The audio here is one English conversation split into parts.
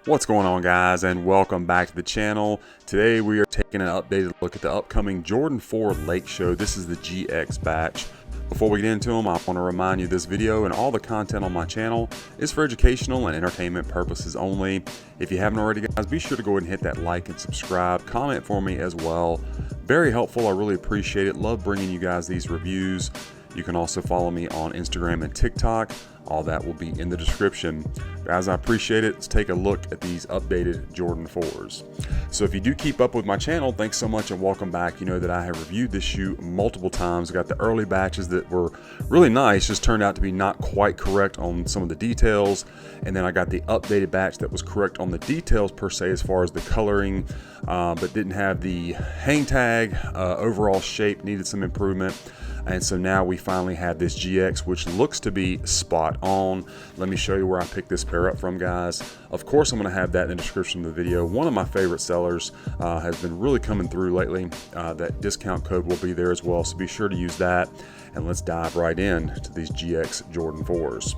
What's going on, guys, and welcome back to the channel. Today we are taking an updated look at the upcoming Jordan 4 Lakeshow. This is the GX batch. Before we get into them, I want to remind you this video and all the content on my channel is for educational and entertainment purposes only. If you haven't already, guys, be sure to go ahead and hit that like and subscribe. Comment for me as well. Very helpful. I really appreciate it. Love bringing you guys these reviews. You can also follow me on Instagram and TikTok. All that will be in the description. Guys, I appreciate it. Let's take a look at these updated Jordan 4s. So if you do keep up with my channel, thanks so much and welcome back. You know that I have reviewed this shoe multiple times. I got the early batches that were really nice, just turned out to be not quite correct on some of the details. And then I got the updated batch that was correct on the details per se as far as the coloring, but didn't have the hang tag. Overall shape needed some improvement. And so now we finally have this GX, which looks to be spot on. Let me show you where I picked this pair up from, guys. Of course, I'm going to have that in the description of the video. One of my favorite sellers has been really coming through lately. That discount code will be there as well, so be sure to use that. And let's dive right in to these GX Jordan 4s.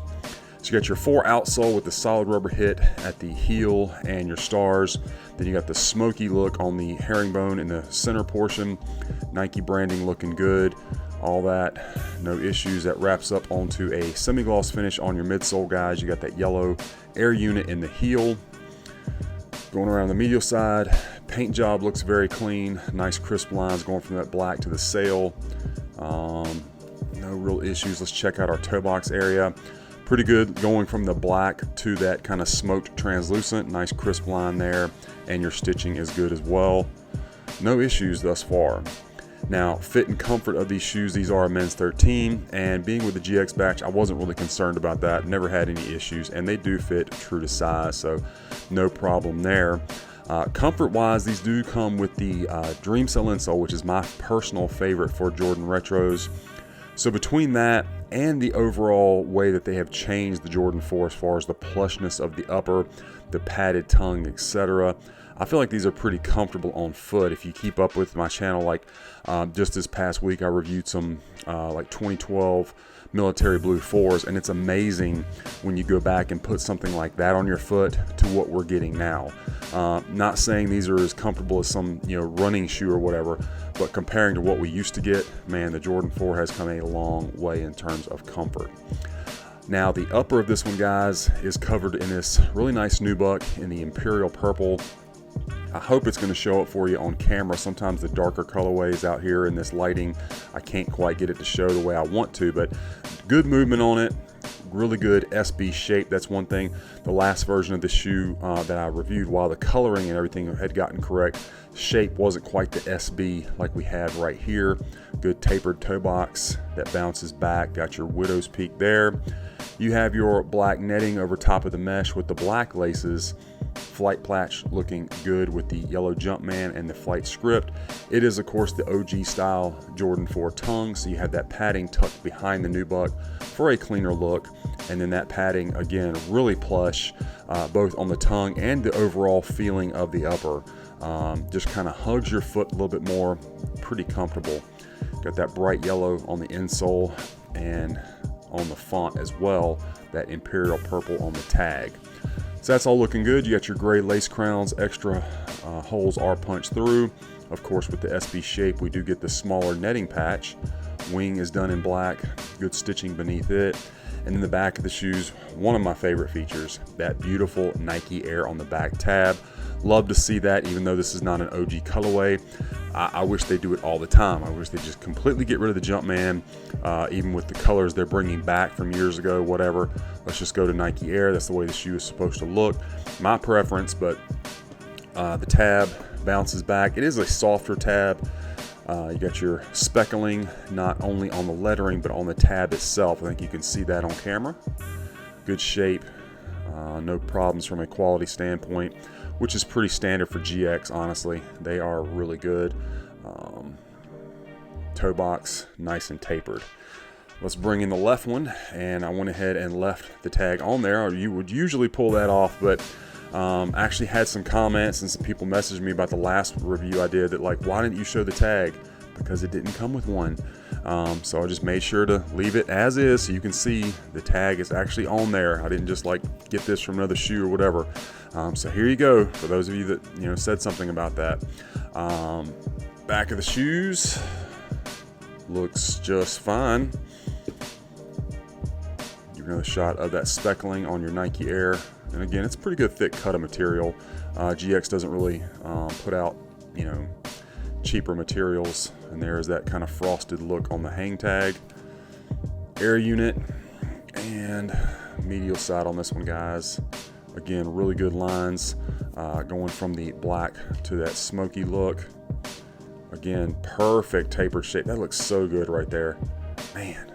So you got your 4 outsole with the solid rubber hit at the heel and your stars. Then you got the smoky look on the herringbone in the center portion. Nike branding looking good. All that, no issues. That wraps up onto a semi-gloss finish on your midsole, guys. You got that yellow air unit in the heel. Going around the medial side, paint job looks very clean. Nice crisp lines going from that black to the sail. No real issues. Let's check out our toe box area. Pretty good going from the black to that kind of smoked translucent. Nice crisp line there, and your stitching is good as well. No issues thus far. Now, fit and comfort of these shoes, these are a men's 13, and being with the GX batch, I wasn't really concerned about that. Never had any issues, and they do fit true to size, so no problem there. Comfort-wise, these do come with the Dream Cell insole, which is my personal favorite for Jordan Retros. So between that and the overall way that they have changed the Jordan 4 as far as the plushness of the upper, the padded tongue, etc., I feel like these are pretty comfortable on foot. If you keep up with my channel, like just this past week, I reviewed some like 2012 military blue 4s, and it's amazing when you go back and put something like that on your foot to what we're getting now. Not saying these are as comfortable as some running shoe or whatever, but comparing to what we used to get, man, the Jordan 4 has come a long way in terms of comfort. Now, the upper of this one, guys, is covered in this really nice nubuck in the imperial purple. I hope it's going to show up for you on camera. Sometimes the darker colorways out here in this lighting, I can't quite get it to show the way I want to, but good movement on it. Really good SB shape. That's one thing. The last version of the shoe that I reviewed, while the coloring and everything had gotten correct, shape wasn't quite the SB like we have right here. Good tapered toe box that bounces back. Got your widow's peak there. You have your black netting over top of the mesh with the black laces. Flight platch looking good with the yellow Jumpman and the flight script. It is, of course, the OG style Jordan 4 tongue, so you have that padding tucked behind the nubuck for a cleaner look. And then that padding, again, really plush, both on the tongue and the overall feeling of the upper. Just kind of hugs your foot a little bit more. Pretty comfortable. Got that bright yellow on the insole and on the font as well, that imperial purple on the tag. So that's all looking good. You got your gray lace crowns, extra holes are punched through. Of course, with the SB shape, we do get the smaller netting patch. Wing is done in black, good stitching beneath it. And in the back of the shoes, one of my favorite features, that beautiful Nike Air on the back tab. Love to see that, even though this is not an OG colorway. I wish they do it all the time. I wish they just completely get rid of the Jumpman, even with the colors they're bringing back from years ago, whatever. Let's just go to Nike Air. That's the way the shoe is supposed to look. My preference, but the tab bounces back. It is a softer tab. You got your speckling, not only on the lettering, but on the tab itself. I think you can see that on camera. Good shape. No problems from a quality standpoint, which is pretty standard for GX, honestly. They are really good. Toe box, nice and tapered. Let's bring in the left one, and I went ahead and left the tag on there. Or you would usually pull that off, but actually had some comments and some people messaged me about the last review I did that, like, why didn't you show the tag? Because it didn't come with one. So I just made sure to leave it as is so you can see the tag is actually on there. I didn't just like get this from another shoe or whatever. So here you go, for those of you that said something about that. Back of the shoes looks just fine. Give another shot of that speckling on your Nike Air, and again, it's pretty good thick cut of material. GX doesn't really put out cheaper materials, and there's that kind of frosted look on the hang tag. Air unit and medial side on this one, guys. Again, really good lines, going from the black to that smoky look. Again, perfect tapered shape. That looks so good right there. Man,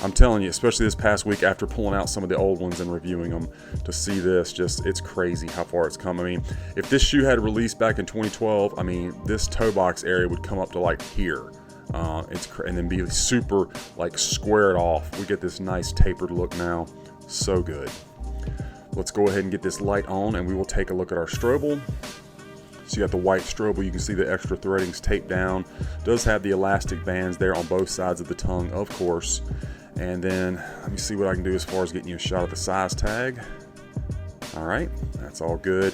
I'm telling you, especially this past week after pulling out some of the old ones and reviewing them, to see this, it's crazy how far it's come. I mean, if this shoe had released back in 2012, I mean, this toe box area would come up to like here. And then be super like squared off. We get this nice tapered look now. So good. Let's go ahead and get this light on, and we will take a look at our Strobel. So you got the white Strobel, you can see the extra threadings taped down. Does have the elastic bands there on both sides of the tongue, of course. And then let me see what I can do as far as getting you a shot of the size tag. All right, that's all good.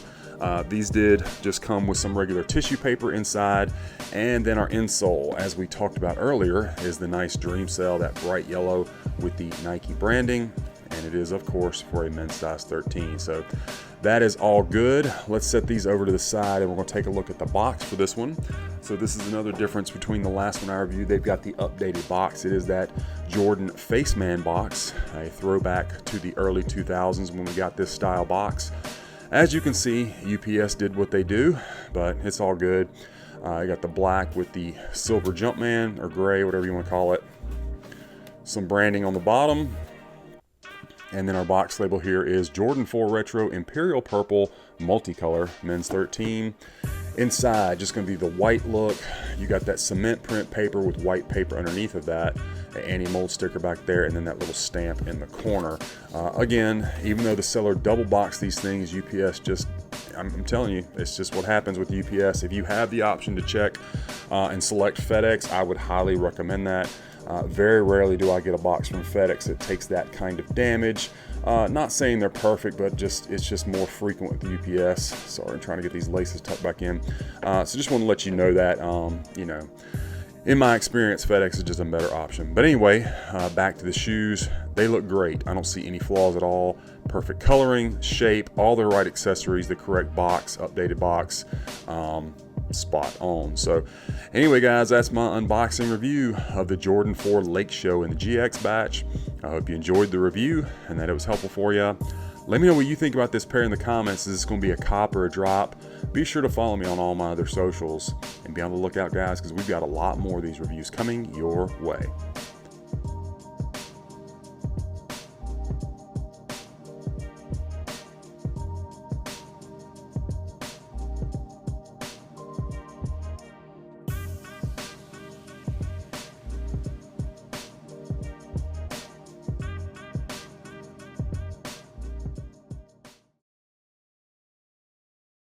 These did just come with some regular tissue paper inside, and then our insole, as we talked about earlier, is the nice Dream Cell, that bright yellow with the Nike branding, and it is, of course, for a men's size 13. So that is all good. Let's set these over to the side, and we're going to take a look at the box for this one. So this is another difference between the last one I reviewed. They've got the updated box. It is that Jordan Faceman box, a throwback to the early 2000s when we got this style box. As you can see, UPS did what they do, but it's all good. You got the black with the silver Jumpman, or gray, whatever you want to call it. Some branding on the bottom. And then our box label here is Jordan 4 Retro Imperial Purple Multicolor Men's 13. Inside, just going to be the white look. You got that cement print paper with white paper underneath of that, the anti-mold sticker back there, and then that little stamp in the corner. Again, even though the seller double boxed these things, UPS just, I'm telling you, it's just what happens with UPS. If you have the option to check and select FedEx, I would highly recommend that. Very rarely do I get a box from FedEx that takes that kind of damage. Not saying they're perfect, but it's just more frequent with UPS. Sorry, I'm trying to get these laces tucked back in. So just want to let you know that, in my experience, FedEx is just a better option. But anyway, back to the shoes. They look great. I don't see any flaws at all. Perfect coloring, shape, all the right accessories, the correct box, updated box. Spot on. So anyway, guys, that's my unboxing review of the Jordan 4 Lakeshow in the GX batch. I hope you enjoyed the review and that it was helpful for you. Let me know what you think about this pair in the comments. Is this going to be a cop or a drop? Be sure to follow me on all my other socials and be on the lookout, guys, because we've got a lot more of these reviews coming your way.